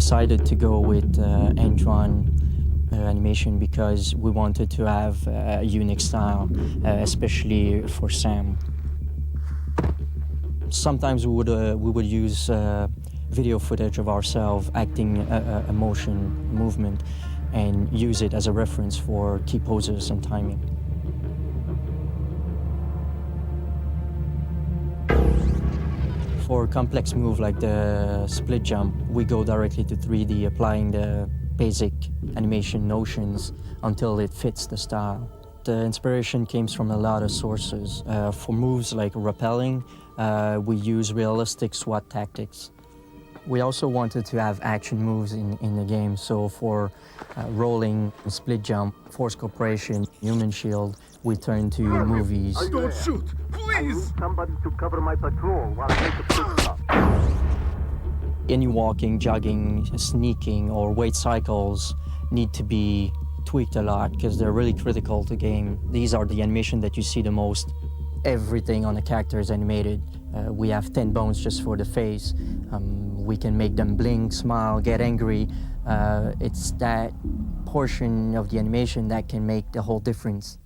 decided to go with hand-drawn animation because we wanted to have a unique style, especially for Sam. Sometimes we would use video footage of ourselves acting a motion, movement, and use it as a reference for key poses and timing. For complex move like the split jump, we go directly to 3D, applying the basic animation notions until it fits the style. The inspiration came from a lot of sources. For moves like rappelling, we use realistic SWAT tactics. We also wanted to have action moves in the game, so for rolling, split jump, force corporation, human shield, we turn to movies. Don't shoot, please! I need somebody to cover my patrol while I make a pit stop. Any walking, jogging, sneaking, or weight cycles need to be tweaked a lot because they're really critical to game. These are the animation that you see the most. Everything on the character is animated. We have 10 bones just for the face. We can make them blink, smile, get angry. It's that portion of the animation that can make the whole difference.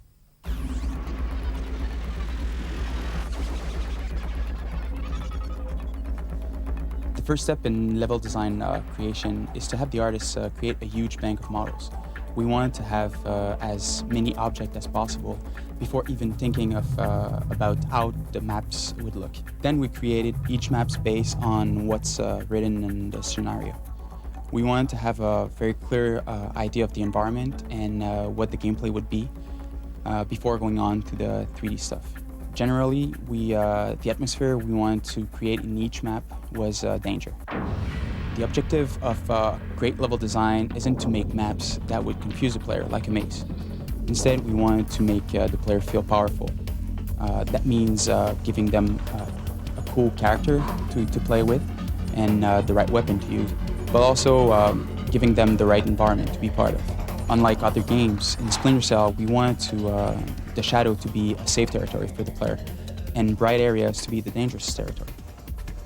The first step in level design creation is to have the artists create a huge bank of models. We wanted to have as many objects as possible before even thinking of about how the maps would look. Then we created each map's based on what's written in the scenario. We wanted to have a very clear idea of the environment and what the gameplay would be before going on to the 3D stuff. Generally, the atmosphere we wanted to create in each map was danger. The objective of great level design isn't to make maps that would confuse a player like a maze. Instead, we wanted to make the player feel powerful. That means giving them a cool character to play with and the right weapon to use, but also giving them the right environment to be part of. Unlike other games, in Splinter Cell, we wanted the shadow to be a safe territory for the player and bright areas to be the dangerous territory.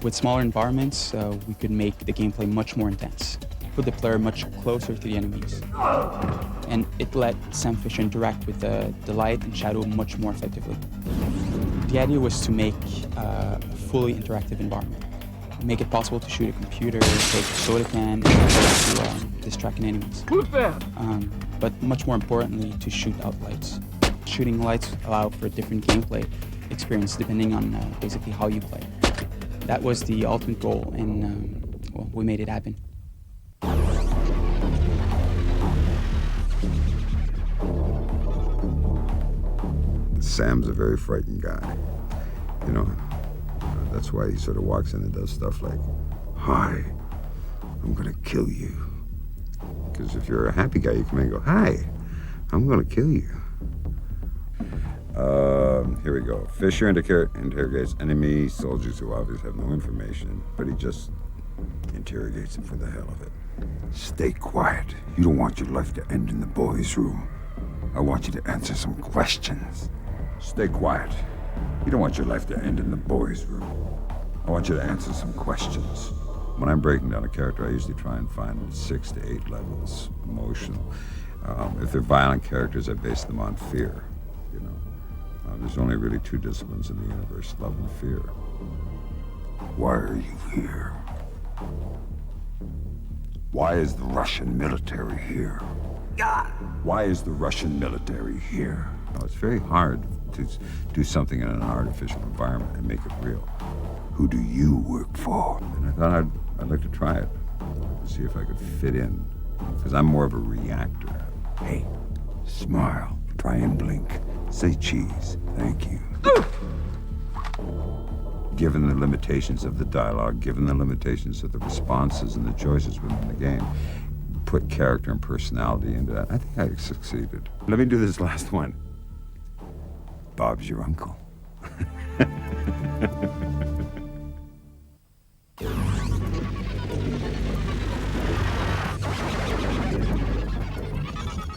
With smaller environments, we could make the gameplay much more intense, put the player much closer to the enemies, and it let Sam Fisher interact with the light and shadow much more effectively. The idea was to make a fully interactive environment, make it possible to shoot a computer, take a soda can, and to distract enemies. Who's that? But much more importantly, to shoot out lights. Shooting lights allow for a different gameplay experience depending on basically how you play. That was the ultimate goal, and well, we made it happen. Sam's a very frightened guy, you know. That's why he sort of walks in and does stuff like, "Hi, I'm gonna kill you." Because if you're a happy guy, you come in and go, "Hi, I'm gonna kill you." Here we go. Fisher interrogates enemy soldiers who obviously have no information, but he just interrogates them for the hell of it. "Stay quiet. You don't want your life to end in the boys' room. I want you to answer some questions." "Stay quiet. You don't want your life to end in the boys' room. I want you to answer some questions." When I'm breaking down a character, I usually try and find 6 to 8 levels emotional. If they're violent characters, I base them on fear, you know. There's only really 2 disciplines in the universe, love and fear. "Why are you here? Why is the Russian military here? Why is the Russian military here?" Now, it's very hard to do something in an artificial environment and make it real. "Who do you work for?" And I thought I'd like to try it, to see if I could fit in, because I'm more of a reactor. "Hey, smile, try and blink, say cheese, thank you." Given the limitations of the dialogue, given the limitations of the responses and the choices within the game, put character and personality into that. I think I succeeded. Let me do this last one. "Bob's your uncle."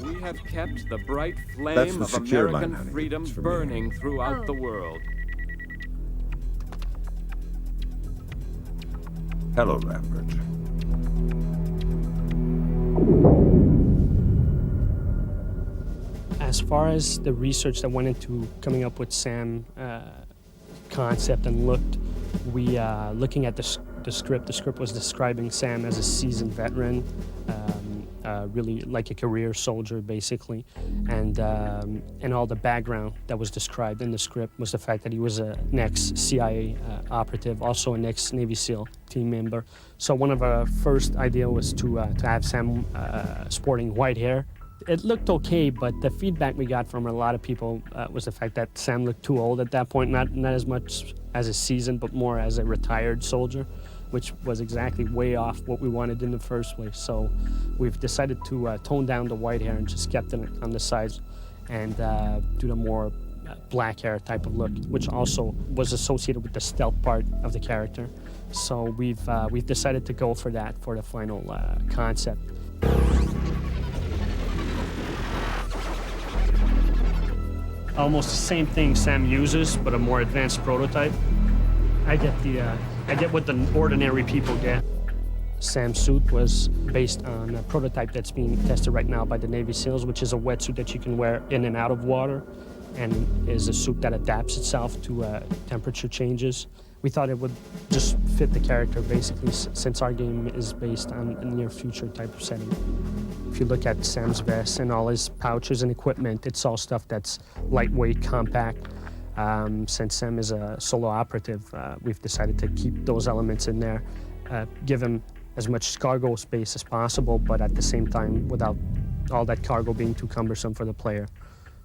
We have kept the bright flame That's the of secure line, American honey. freedom It's for me. burning throughout the world. Hello, Lambert. As far as the research that went into coming up with Sam concept and looked, we looking at the script. The script was describing Sam as a seasoned veteran, really like a career soldier, basically, and all the background that was described in the script was the fact that he was an ex-CIA operative, also an ex-Navy SEAL team member. So one of our first idea was to have Sam sporting white hair. It looked okay, but the feedback we got from a lot of people was the fact that Sam looked too old at that point, not as much as a seasoned, but more as a retired soldier, which was exactly way off what we wanted in the first place. So we've decided to tone down the white hair and just kept it on the sides and do the more black hair type of look, which also was associated with the stealth part of the character. So we've decided to go for that for the final concept. Almost the same thing Sam uses, but a more advanced prototype. I get what the ordinary people get. Sam's suit was based on a prototype that's being tested right now by the Navy SEALs, which is a wetsuit that you can wear in and out of water, and is a suit that adapts itself to temperature changes. We thought it would just fit the character, basically, since our game is based on a near future type of setting. If you look at Sam's vest and all his pouches and equipment, it's all stuff that's lightweight, compact. Since Sam is a solo operative, we've decided to keep those elements in there, give him as much cargo space as possible, but at the same time without all that cargo being too cumbersome for the player.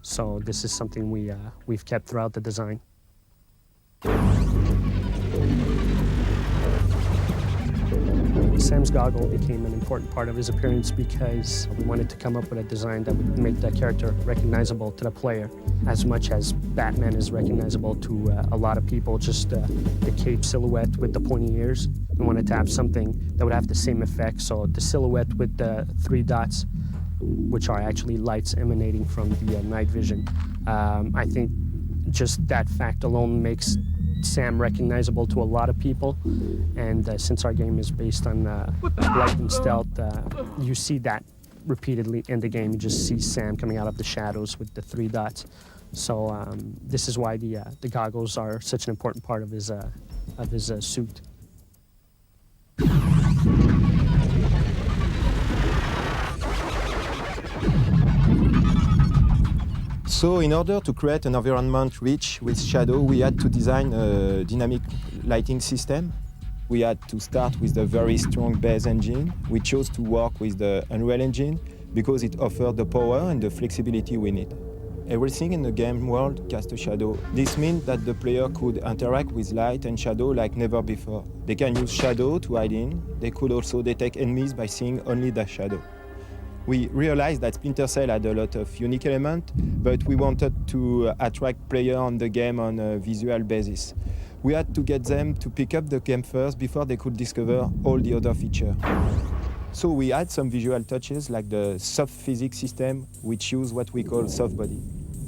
So this is something we've kept throughout the design. Sam's goggle became an important part of his appearance because we wanted to come up with a design that would make the character recognizable to the player. As much as Batman is recognizable to a lot of people, just the cape silhouette with the pointy ears. We wanted to have something that would have the same effect. So the silhouette with the 3 dots, which are actually lights emanating from the night vision. I think just that fact alone makes Sam recognizable to a lot of people, and since our game is based on light and stealth, you see that repeatedly in the game. You just see Sam coming out of the shadows with the 3 dots. So this is why the goggles are such an important part of his suit. So in order to create an environment rich with shadow, we had to design a dynamic lighting system. We had to start with a very strong base engine. We chose to work with the Unreal Engine because it offered the power and the flexibility we need. Everything in the game world casts a shadow. This means that the player could interact with light and shadow like never before. They can use shadow to hide in. They could also detect enemies by seeing only the shadow. We realized that Splinter Cell had a lot of unique elements, but we wanted to attract players on the game on a visual basis. We had to get them to pick up the game first before they could discover all the other features. So we had some visual touches like the soft physics system, which use what we call soft body.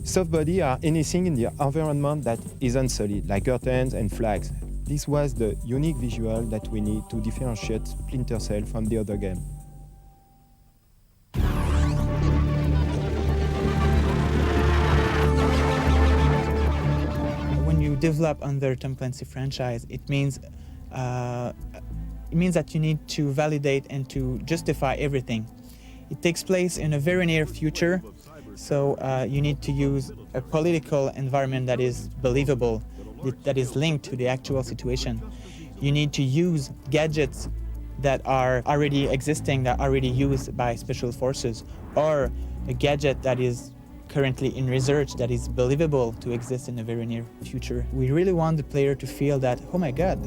Soft body are anything in the environment that isn't solid, like curtains and flags. This was the unique visual that we need to differentiate Splinter Cell from the other game. Develop under Tom Clancy franchise, it means that you need to validate and to justify everything. It takes place in a very near future, so you need to use a political environment that is believable, that is linked to the actual situation. You need to use gadgets that are already existing, that are already used by special forces, or a gadget that is currently in research that is believable to exist in the very near future. We really want the player to feel that, oh my God,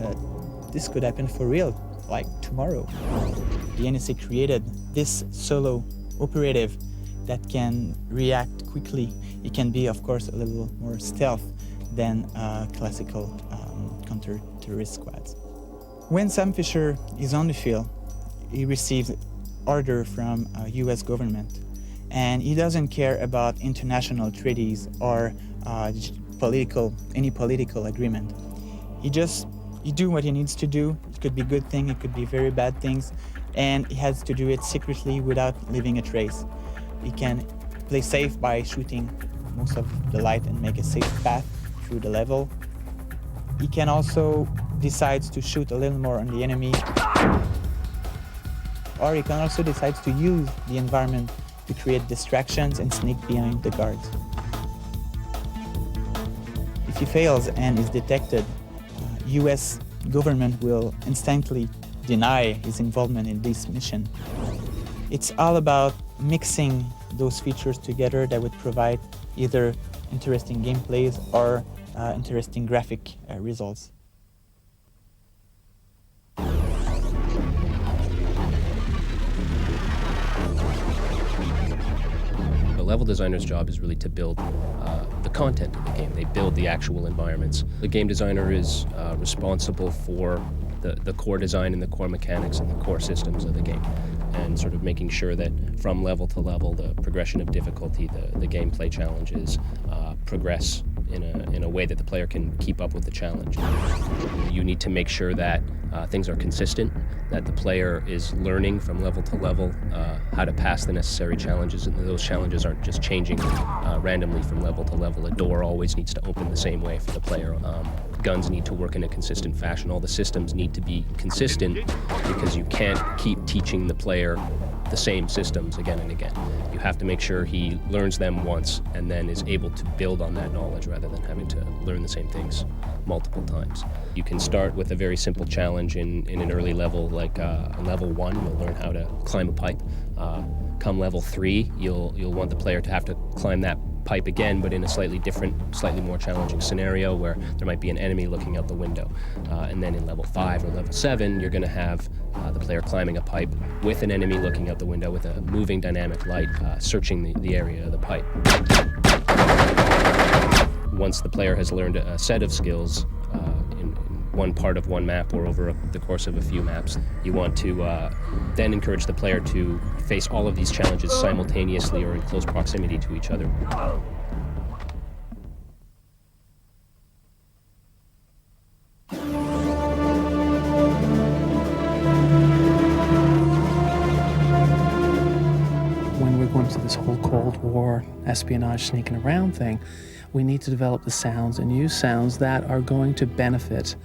this could happen for real, like tomorrow. The NSA created this solo operative that can react quickly. It can be, of course, a little more stealth than classical counter-terrorist squads. When Sam Fisher is on the field, he receives order from US government. And he doesn't care about international treaties or any political agreement. He do what he needs to do. It could be good things, it could be very bad things, and he has to do it secretly without leaving a trace. He can play safe by shooting most of the light and make a safe path through the level. He can also decide to shoot a little more on the enemy, or he can also decide to use the environment to create distractions and sneak behind the guards. If he fails and is detected, US government will instantly deny his involvement in this mission. It's all about mixing those features together that would provide either interesting gameplays or interesting graphic results. The level designer's job is really to build the content of the game. They build the actual environments. The game designer is responsible for the core design and the core mechanics and the core systems of the game, and sort of making sure that from level to level, the progression of difficulty, the gameplay challenges progress in a way that the player can keep up with the challenge. You need to make sure that things are consistent, that the player is learning from level to level how to pass the necessary challenges, and those challenges aren't just changing randomly from level to level. A door always needs to open the same way for the player. Guns need to work in a consistent fashion. All the systems need to be consistent because you can't keep teaching the player the same systems again and again. You have to make sure he learns them once and then is able to build on that knowledge rather than having to learn the same things multiple times. You can start with a very simple challenge in an early level, like level 1, you'll learn how to climb a pipe. Come level 3, you'll want the player to have to climb that pipe again, but in a slightly different, slightly more challenging scenario where there might be an enemy looking out the window. And then in level 5 or level 7, you're going to have the player climbing a pipe with an enemy looking out the window with a moving dynamic light searching the area of the pipe. Once the player has learned a set of skills in one part of one map or over the course of a few maps, you want to then encourage the player to face all of these challenges simultaneously or in close proximity to each other. When we're going to this whole Cold War espionage sneaking around thing, we need to develop the sounds and use sounds that are going to benefit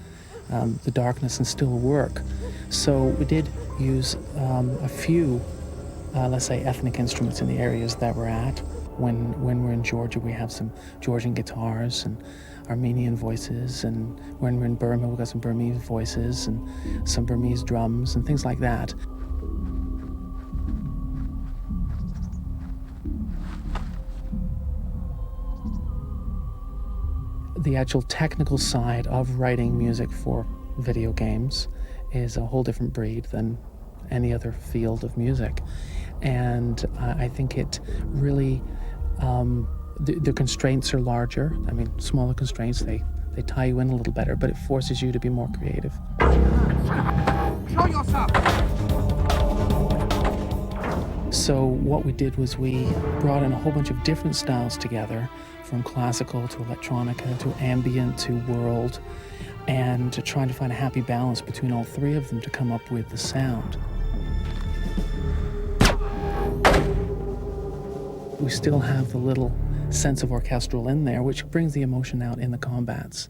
the darkness and still work. So we did use a few, let's say, ethnic instruments in the areas that we're at. When we're in Georgia, we have some Georgian guitars and Armenian voices, and when we're in Burma, we've got some Burmese voices and some Burmese drums and things like that. The actual technical side of writing music for video games is a whole different breed than any other field of music. And I think it really, the constraints are larger. I mean, smaller constraints, they tie you in a little better, but it forces you to be more creative. Show yourself! So what we did was we brought in a whole bunch of different styles together, from classical to electronica to ambient to world, and to try to find a happy balance between all three of them to come up with the sound. We still have the little sense of orchestral in there, which brings the emotion out in the combats.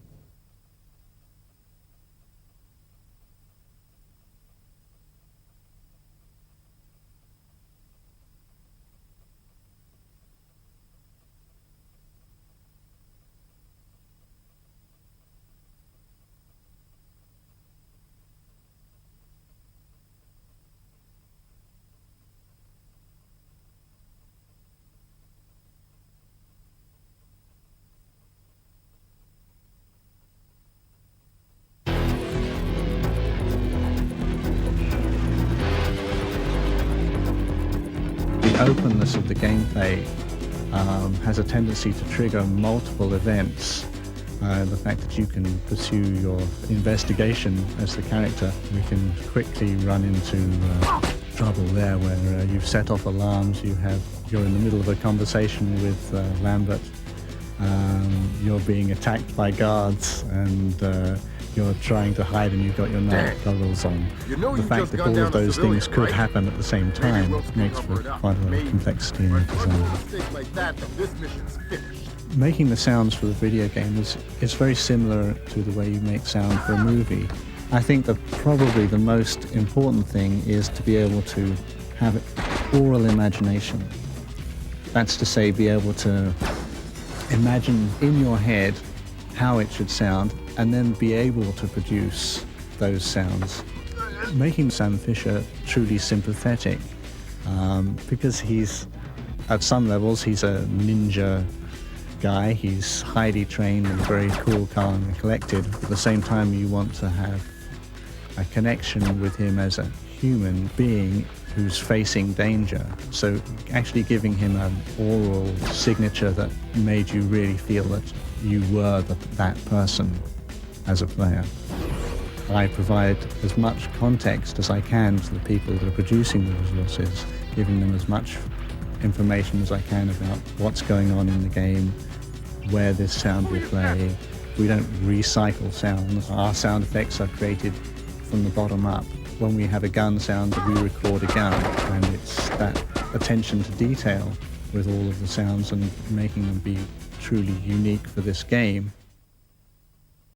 The openness of the gameplay has a tendency to trigger multiple events. The fact that you can pursue your investigation as the character, we can quickly run into trouble there where you've set off alarms, you're in the middle of a conversation with Lambert, you're being attacked by guards, and you're trying to hide and you've got your night goggles on. You know The you fact just that gunned all down of a those civilian, things could right? happen at the same time makes for quite a lot of complexity in the design. Mistake like that, and this mission's finished. Making the sounds for the video game is very similar to the way you make sound for a movie. I think that probably the most important thing is to be able to have oral imagination. That's to say, be able to imagine in your head how it should sound and then be able to produce those sounds. Making Sam Fisher truly sympathetic, because he's, at some levels, he's a ninja guy. He's highly trained and very cool, calm and collected. At the same time, you want to have a connection with him as a human being who's facing danger. So actually giving him an oral signature that made you really feel that you were that person as a player. I provide as much context as I can to the people that are producing the resources, giving them as much information as I can about what's going on in the game, where this sound will play. We don't recycle sounds. Our sound effects are created from the bottom up. When we have a gun sound, we record a gun, and it's that attention to detail with all of the sounds and making them be truly unique for this game